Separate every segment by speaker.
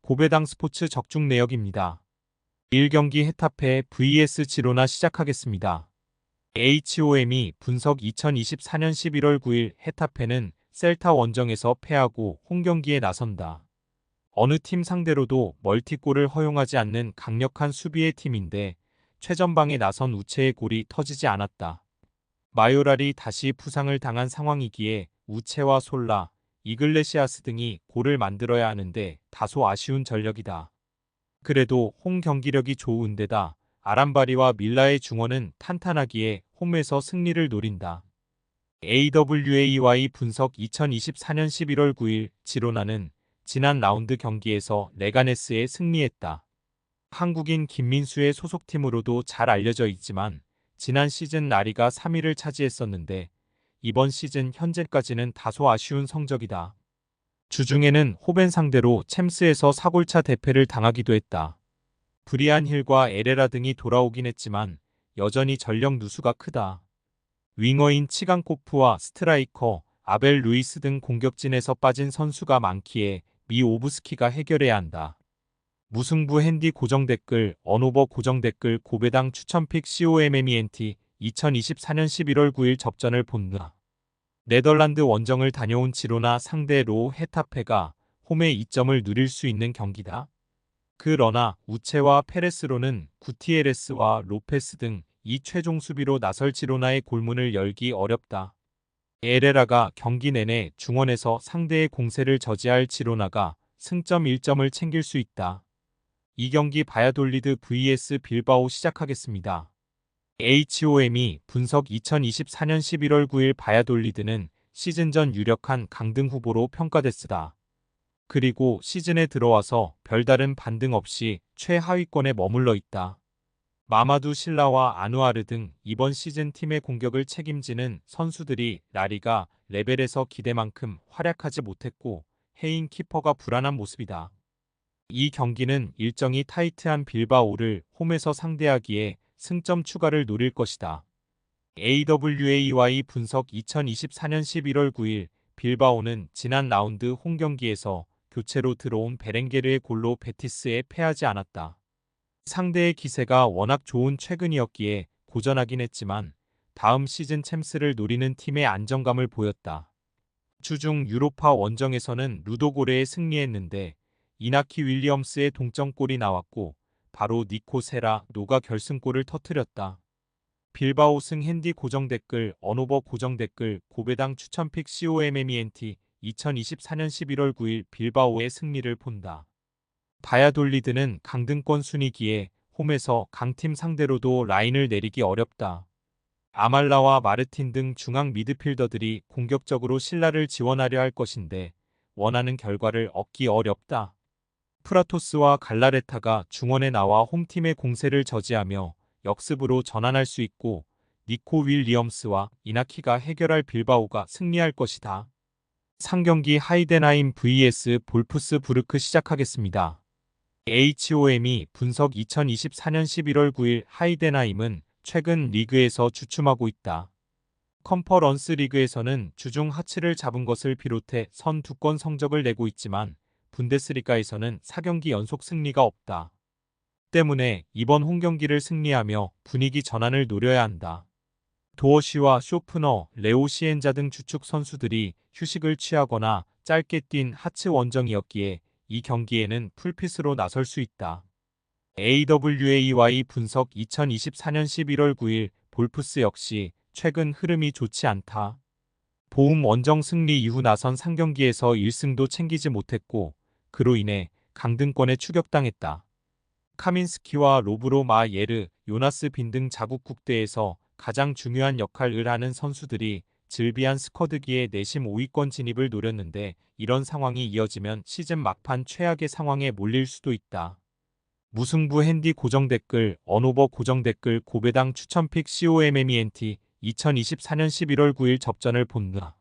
Speaker 1: 고배당 스포츠 적중 내역입니다. 1경기 헤타페 vs 지로나 시작하겠습니다. HOM이 분석 2024년 11월 9일 헤타페는 셀타 원정에서 패하고 홈경기에 나선다. 어느 팀 상대로도 멀티골을 허용하지 않는 강력한 수비의 팀인데 최전방에 나선 우체의 골이 터지지 않았다. 마요랄이 다시 부상을 당한 상황이기에 우체와 솔라, 이글레시아스 등이 골을 만들어야 하는데 다소 아쉬운 전력이다. 그래도 홈 경기력이 좋은 데다 아람바리와 밀라의 중원은 탄탄하기에 홈에서 승리를 노린다. AWAY 분석 2024년 11월 9일 지로나는 지난 라운드 경기에서 레가네스에 승리했다. 한국인 김민수의 소속팀으로도 잘 알려져 있지만 지난 시즌 나리가 3위를 차지했었는데 이번 시즌 현재까지는 다소 아쉬운 성적이다. 주중에는 호벤 상대로 챔스에서 사골차 대패를 당하기도 했다. 브리안 힐과 에레라 등이 돌아오긴 했지만 여전히 전력 누수가 크다. 윙어인 치간코프와 스트라이커, 아벨 루이스 등 공격진에서 빠진 선수가 많기에 미오브스키가 해결해야 한다. 무승부 핸디 고정 댓글, 언오버 고정 댓글 고배당 추천픽 COMMENT 2024년 11월 9일 접전을 본다. 네덜란드 원정을 다녀온 지로나 상대 로 헤타페가 홈에 이점을 누릴 수 있는 경기다. 그러나 우체와 페레스로는 구티에레스와 로페스 등 이 최종 수비로 나설 지로나의 골문을 열기 어렵다. 에레라가 경기 내내 중원에서 상대의 공세를 저지할 지로나가 승점 1점을 챙길 수 있다. 이 경기 바야돌리드 vs 빌바오 시작하겠습니다. HOM이 분석 2024년 11월 9일 바야돌리드는 시즌 전 유력한 강등 후보로 평가됐으다. 그리고 시즌에 들어와서 별다른 반등 없이 최하위권에 머물러 있다. 마마두 실라와 아누아르 등 이번 시즌 팀의 공격을 책임지는 선수들이 라리가 레벨에서 기대만큼 활약하지 못했고 해인 키퍼가 불안한 모습이다. 이 경기는 일정이 타이트한 빌바오를 홈에서 상대하기에 승점 추가를 노릴 것이다. AWAY 분석 2024년 11월 9일 빌바오는 지난 라운드 홈 경기에서 교체로 들어온 베렌게르의 골로 베티스에 패하지 않았다. 상대의 기세가 워낙 좋은 최근이었기에 고전하긴 했지만 다음 시즌 챔스를 노리는 팀의 안정감을 보였다. 주중 유로파 원정에서는 루도고레에 승리했는데 이나키 윌리엄스의 동점골이 나왔고 바로 니코 세라노가 결승골을 터뜨렸다. 빌바오 승 핸디 고정 댓글 언오버 고정 댓글 고배당 추천픽 COMMENT 2024년 11월 9일 빌바오의 승리를 본다. 바야돌리드는 강등권 순위기에 홈에서 강팀 상대로도 라인을 내리기 어렵다. 아말라와 마르틴 등 중앙 미드필더들이 공격적으로 신라를 지원하려 할 것인데 원하는 결과를 얻기 어렵다. 프라토스와 갈라레타가 중원에 나와 홈팀의 공세를 저지하며 역습으로 전환할 수 있고 니코 윌리엄스와 이나키가 해결할 빌바오가 승리할 것이다. 상경기 하이덴하임 vs 볼프스부르크 시작하겠습니다. HOM이 분석 2024년 11월 9일 하이덴하임은 최근 리그에서 주춤하고 있다. 컨퍼런스 리그에서는 주중 하츠를 잡은 것을 비롯해 선 2건 성적을 내고 있지만 분데스리가에서는 4경기 연속 승리가 없다. 때문에 이번 홈경기를 승리하며 분위기 전환을 노려야 한다. 도어시와 쇼프너, 레오 시엔자 등 주축 선수들이 휴식을 취하거나 짧게 뛴 하츠 원정이었기에 이 경기에는 풀핏으로 나설 수 있다. AWAY 분석 2024년 11월 9일 볼프스 역시 최근 흐름이 좋지 않다. 보움 원정 승리 이후 나선 상경기에서 1승도 챙기지 못했고 그로 인해 강등권에 추격당했다. 카민스키와 로브로 마예르, 요나스 빈 등 자국 국대에서 가장 중요한 역할을 하는 선수들이 즐비한 스쿼드기에 내심 5위권 진입을 노렸는데 이런 상황이 이어지면 시즌 막판 최악의 상황에 몰릴 수도 있다. 무승부 핸디 고정 댓글, 언오버 고정 댓글 고배당 추천픽 COMMENT 2024년 11월 9일 접전을 본다.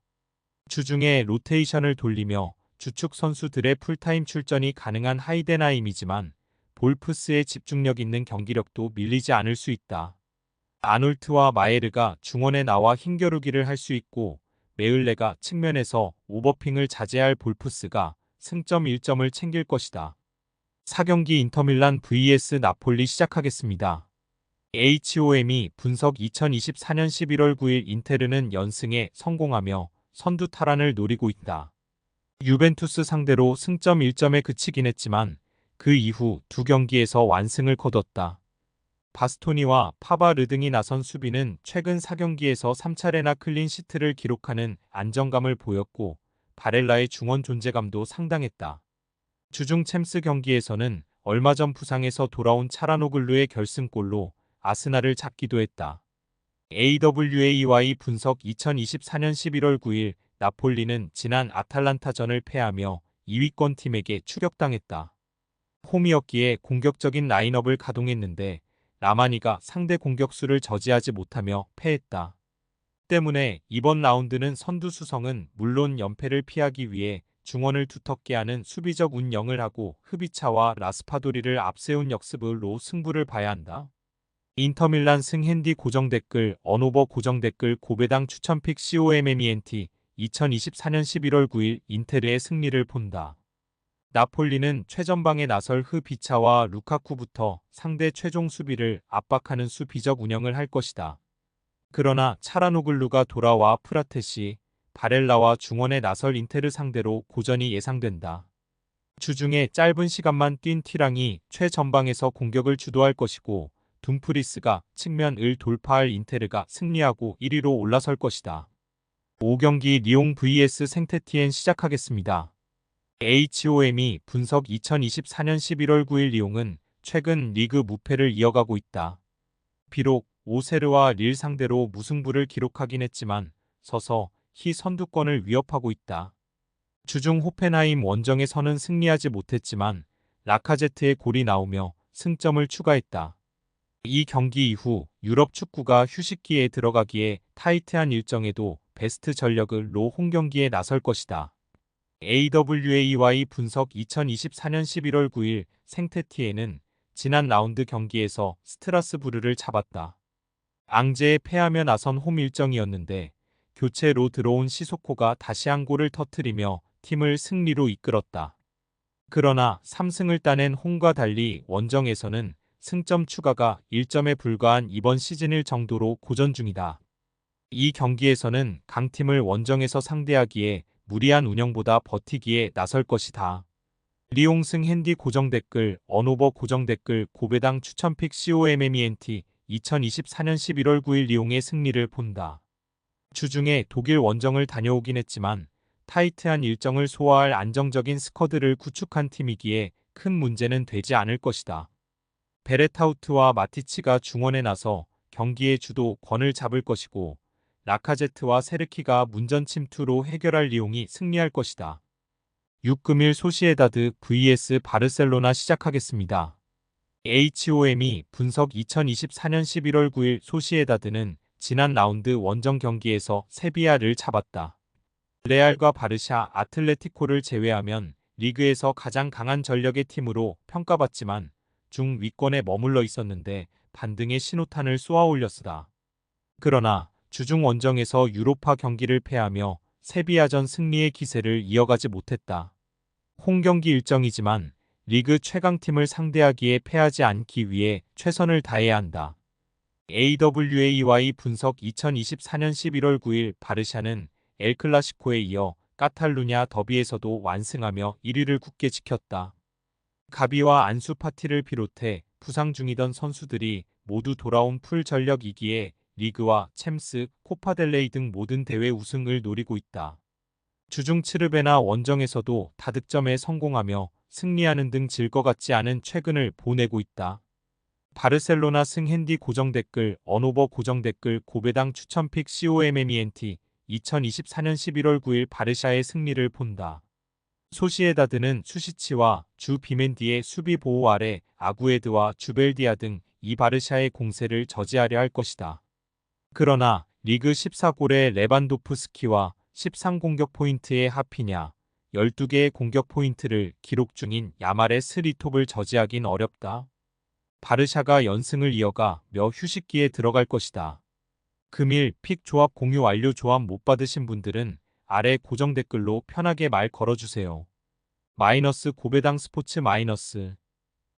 Speaker 1: 주중에 로테이션을 돌리며 주축 선수들의 풀타임 출전이 가능한 하이덴하임이지만 볼프스의 집중력 있는 경기력도 밀리지 않을 수 있다. 아놀트와 마에르가 중원에 나와 힘겨루기를 할 수 있고 메을레가 측면에서 오버핑을 자제할 볼프스가 승점 1점을 챙길 것이다. 4경기 인터밀란 vs 나폴리 시작하겠습니다. HOM이 분석 2024년 11월 9일 인테르는 연승에 성공하며 선두 탈환을 노리고 있다. 유벤투스 상대로 승점 1점에 그치긴 했지만 그 이후 두 경기에서 완승을 거뒀다. 바스토니와 파바르 등이 나선 수비는 최근 4경기에서 3차례나 클린시트를 기록하는 안정감을 보였고 바렐라의 중원 존재감도 상당했다. 주중 챔스 경기에서는 얼마 전 부상에서 돌아온 차라노글루의 결승골로 아스날을 잡기도 했다. AWAY 분석 2024년 11월 9일 나폴리는 지난 아탈란타전을 패하며 2위권 팀에게 추격당했다. 홈이었기에 공격적인 라인업을 가동했는데 라마니가 상대 공격수를 저지하지 못하며 패했다. 때문에 이번 라운드는 선두 수성은 물론 연패를 피하기 위해 중원을 두텁게 하는 수비적 운영을 하고 흐비차와 라스파도리를 앞세운 역습으로 승부를 봐야 한다. 인터밀란 승핸디 고정댓글 언오버 고정댓글 고배당 추천픽 COMMENT 2024년 11월 9일 인테르의 승리를 본다. 나폴리는 최전방에 나설 흐비차와 루카쿠부터 상대 최종 수비를 압박하는 수비적 운영을 할 것이다. 그러나 차라노글루가 돌아와 프라테시, 바렐라와 중원에 나설 인테르 상대로 고전이 예상된다. 주중에 짧은 시간만 뛴 티랑이 최전방에서 공격을 주도할 것이고 둠프리스가 측면을 돌파할 인테르가 승리하고 1위로 올라설 것이다. 5경기 리옹 vs 생테티엔 시작하겠습니다. HOM이 분석 2024년 11월 9일 리옹은 최근 리그 무패를 이어가고 있다. 비록 오세르와 릴 상대로 무승부를 기록하긴 했지만 서서 히 선두권을 위협하고 있다. 주중 호펜하임 원정에서는 승리하지 못했지만 라카제트의 골이 나오며 승점을 추가했다. 이 경기 이후 유럽 축구가 휴식기에 들어가기에 타이트한 일정에도 베스트 전력으로 홈경기에 나설 것이다. AWAY 분석 2024년 11월 9일 생테티에는 지난 라운드 경기에서 스트라스부르를 잡았다. 앙제에 패하며 나선 홈 일정이었는데 교체로 들어온 시소코가 다시 한 골을 터뜨리며 팀을 승리로 이끌었다. 그러나 3승을 따낸 홈과 달리 원정에서는 승점 추가가 1점에 불과한 이번 시즌일 정도로 고전 중이다. 이 경기에서는 강팀을 원정에서 상대하기에 무리한 운영보다 버티기에 나설 것이다. 리옹승 핸디 고정댓글 언오버 고정댓글 고배당 추천픽 COMMENT 2024년 11월 9일 리옹의 승리를 본다. 주중에 독일 원정을 다녀오긴 했지만 타이트한 일정을 소화할 안정적인 스쿼드를 구축한 팀이기에 큰 문제는 되지 않을 것이다. 베레타우트와 마티치가 중원에 나서 경기의 주도권을 잡을 것이고 라카제트와 세르키가 문전 침투로 해결할 리옹이 승리할 것이다. 6금일 소시에다드 vs 바르셀로나 시작하겠습니다. HOM이 분석 2024년 11월 9일 소시에다드는 지난 라운드 원정 경기에서 세비야를 잡았다. 레알과 바르샤, 아틀레티코를 제외하면 리그에서 가장 강한 전력의 팀으로 평가받지만 중위권에 머물러 있었는데 반등의 신호탄을 쏘아 올렸으다. 그러나 주중 원정에서 유로파 경기를 패하며 세비야전 승리의 기세를 이어가지 못했다. 홈경기 일정이지만 리그 최강팀을 상대하기에 패하지 않기 위해 최선을 다해야 한다. AWAY 분석 2024년 11월 9일 바르샤는 엘클라시코에 이어 카탈루냐 더비에서도 완승하며 1위를 굳게 지켰다. 가비와 안수 파티를 비롯해 부상 중이던 선수들이 모두 돌아온 풀 전력이기에 리그와 챔스, 코파델레이 등 모든 대회 우승을 노리고 있다. 주중 츠르베나 원정에서도 다득점에 성공하며 승리하는 등 질 것 같지 않은 최근을 보내고 있다. 바르셀로나 승핸디 고정댓글 언오버 고정댓글 고배당 추천픽 COMMENT 2024년 11월 9일 바르샤의 승리를 본다. 소시에다드는 수시치와 주 비멘디의 수비 보호 아래 아구에드와 주벨디아 등 이 바르샤의 공세를 저지하려 할 것이다. 그러나 리그 14골의 레반도프스키와 13공격 포인트의 하피냐, 12개의 공격 포인트를 기록 중인 야말의 스리톱을 저지하긴 어렵다. 바르샤가 연승을 이어가 며 휴식기에 들어갈 것이다. 금일 픽 조합 공유 완료. 조합 못 받으신 분들은 아래 고정 댓글로 편하게 말 걸어주세요. 마이너스 고배당 스포츠 마이너스